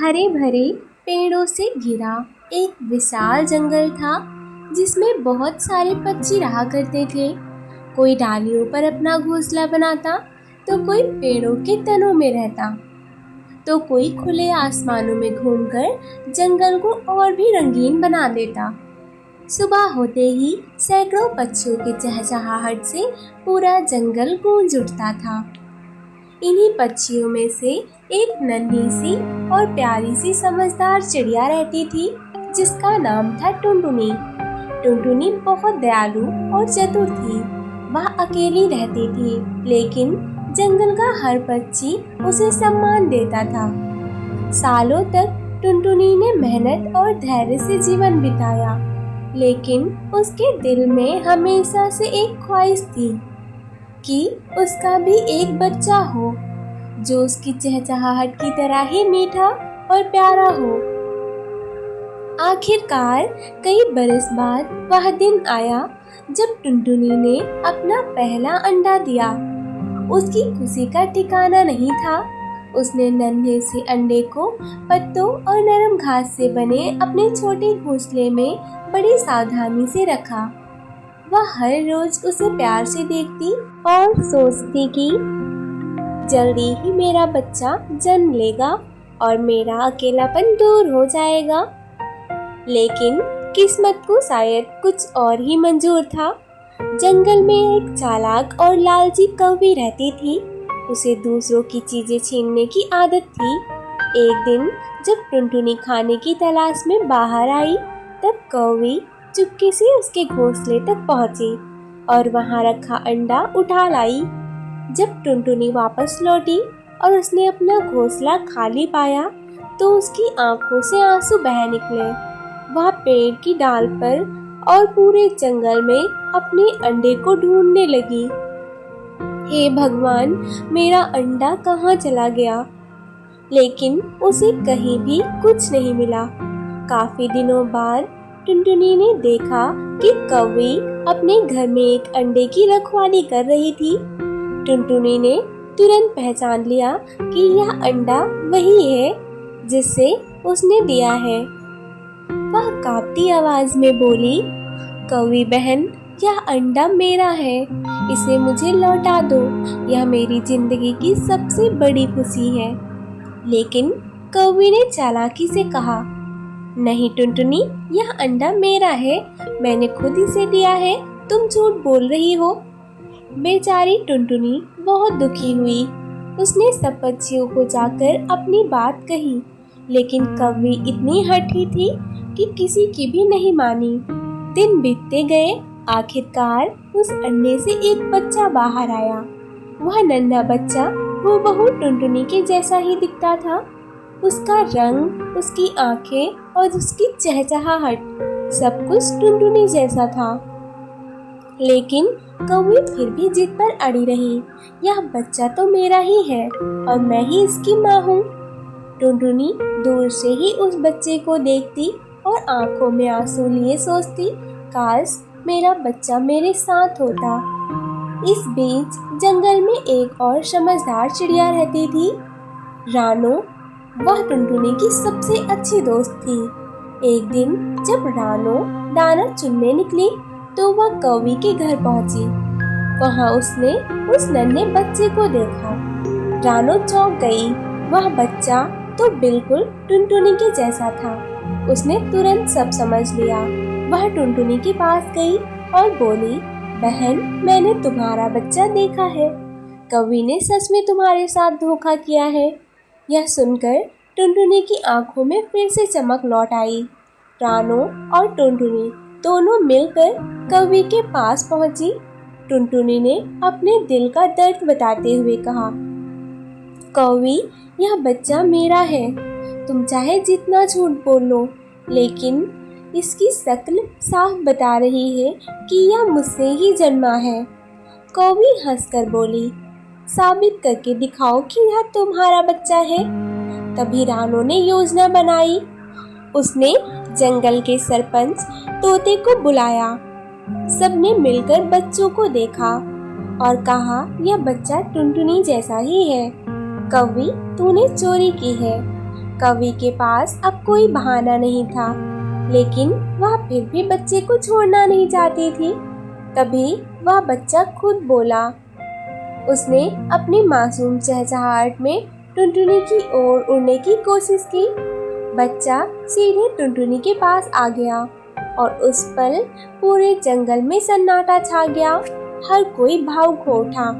हरे भरे पेड़ों से घिरा एक विशाल जंगल था जिसमें बहुत सारे पक्षी रहा करते थे। कोई डालियों पर अपना घोंसला बनाता, तो कोई पेड़ों के तनों में रहता, तो कोई खुले आसमानों में घूमकर जंगल को और भी रंगीन बना देता। सुबह होते ही सैकड़ों पक्षियों के चहचहाहट से पूरा जंगल गूंज उठता था। इन्हीं पक्षियों में से एक नन्ही सी और प्यारी सी समझदार चिड़िया रहती थी जिसका नाम था टुनटुनी। टुनटुनी बहुत दयालु और चतुर थी। वह अकेली रहती थी, लेकिन जंगल का हर पक्षी उसे सम्मान देता था। सालों तक टुनटुनी ने मेहनत और धैर्य से जीवन बिताया, लेकिन उसके दिल में हमेशा से एक ख्वाहिश थी कि उसका भी एक बच्चा हो जो उसकी चहचहाहट की तरह ही मीठा और प्यारा हो। आखिरकार कई बरस बाद वह दिन आया जब टुनटुनी ने अपना पहला अंडा दिया। उसकी खुशी का ठिकाना नहीं था। उसने नन्हे से अंडे को पत्तों और नरम घास से बने अपने छोटे घोंसले में बड़ी सावधानी से रखा। वह हर रोज उसे प्यार से देखती और सोचती कि जल्दी ही मेरा बच्चा जन्म लेगा और मेरा अकेलापन दूर हो जाएगा। लेकिन किस्मत को शायद कुछ और ही मंजूर था। जंगल में एक चालाक और लालची कौवी रहती थी। उसे दूसरों की चीजें छीनने की आदत थी। एक दिन जब टुनटुनी खाने की तलाश में बाहर आई, तब कौवी चुपके से उसके घोंसले तक पहुंची और वहां रखा अंडा उठा लाई। जब टुनटुनी वापस लौटी और उसने अपना घोंसला खाली पाया, तो उसकी आंखों से आंसू बह निकले। वह पेड़ की डाल पर और पूरे जंगल में अपने अंडे को ढूंढने लगी। हे भगवान, मेरा अंडा कहाँ चला गया? लेकिन उसे कहीं भी कुछ नहीं मिला। काफी दिनों बाद टुनटुनी ने देखा कि कौवी अपने घर में एक अंडे की रखवाली कर रही थी। टुनटुनी ने तुरंत पहचान लिया कि यह अंडा वही है जिसे उसने दिया है। वह कांपती आवाज में बोली, कौवी बहन, यह अंडा मेरा है, इसे मुझे लौटा दो। यह मेरी जिंदगी की सबसे बड़ी खुशी है। लेकिन कौवी ने चालाकी से कहा, नहीं टुनटुनी, यह अंडा मेरा है, मैंने खुद इसे दिया है, तुम झूठ बोल रही हो। बेचारी टुनटुनी बहुत दुखी हुई। उसने सब पक्षियों को जाकर अपनी बात कही, लेकिन कौवी इतनी हठी थी कि किसी की भी नहीं मानी। दिन बीतते गए। आखिरकार उस अंडे से एक बच्चा बाहर आया। वह नन्हा बच्चा हूबहू टुनटुनी के जैसा ही दिखता था। उसका रंग, उसकी आंखें और उसकी चहचहाहट सब कुछ टुनटुनी जैसा था। लेकिन कौवी फिर भी जिद पर अड़ी रही। यह बच्चा तो मेरा ही है और मैं ही इसकी माँ हूँ। टुनटुनी दूर से ही उस बच्चे को देखती और आंखों में आंसू लिए सोचती, काश मेरा बच्चा मेरे साथ होता। इस बीच जंगल में एक और समझदार चिड़िया रहती थी, रानो। वह टुनटुनी की सबसे अच्छी दोस्त थी। एक दिन जब रानो दाना चुनने निकली, तो वह कौवी के घर पहुंची। वहां उसने उस नन्हे बच्चे को देखा। रानो चौंक गई। वह बच्चा तो बिल्कुल टुनटुनी के जैसा था। उसने तुरंत सब समझ लिया। वह टुनटुनी के पास गई और बोली, बहन, मैंने तुम्हारा बच्चा देखा है। कौवी ने सच में तुम्हारे साथ धोखा किया है। यह सुनकर टुनटुनी की आंखों में फिर से चमक लौट आई। रानो और टुनटुनी दोनों मिलकर कौवी के पास पहुंची। टुनटुनी ने अपने दिल का दर्द बताते हुए कहा, कौवी, यह बच्चा मेरा है। तुम चाहे जितना झूठ बोल लो, लेकिन इसकी शक्ल साफ बता रही है कि यह मुझसे ही जन्मा है। कौवी हंसकर बोली, साबित करके दिखाओ कि यह तुम्हारा बच्चा है। तभी रानो ने योजना बनाई। उसने जंगल के सरपंच तोते को बुलाया। सबने मिलकर बच्चों को देखा और कहा, यह बच्चा टुनटुनी जैसा ही है। कौवी, तूने चोरी की है। कौवे के पास अब कोई बहाना नहीं था, लेकिन वह फिर भी बच्चे को छोड़ना नहीं चाहती थी। तभी वह बच्चा खुद बोला। उसने अपनी मासूम चहचहाहट में टुनटुनी की ओर उड़ने की कोशिश की। बच्चा सीधे टुनटुनी के पास आ गया और उस पल पूरे जंगल में सन्नाटा छा गया। हर कोई भावुक हो उठा।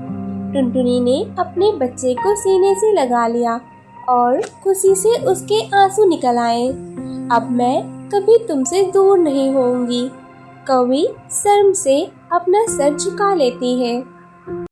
टुनटुनी ने अपने बच्चे को सीने से लगा लिया और खुशी से उसके आंसू निकल आए। अब मैं कभी तुमसे दूर नहीं होऊंगी। कौवी शर्म से अपना सर झुका लेती है।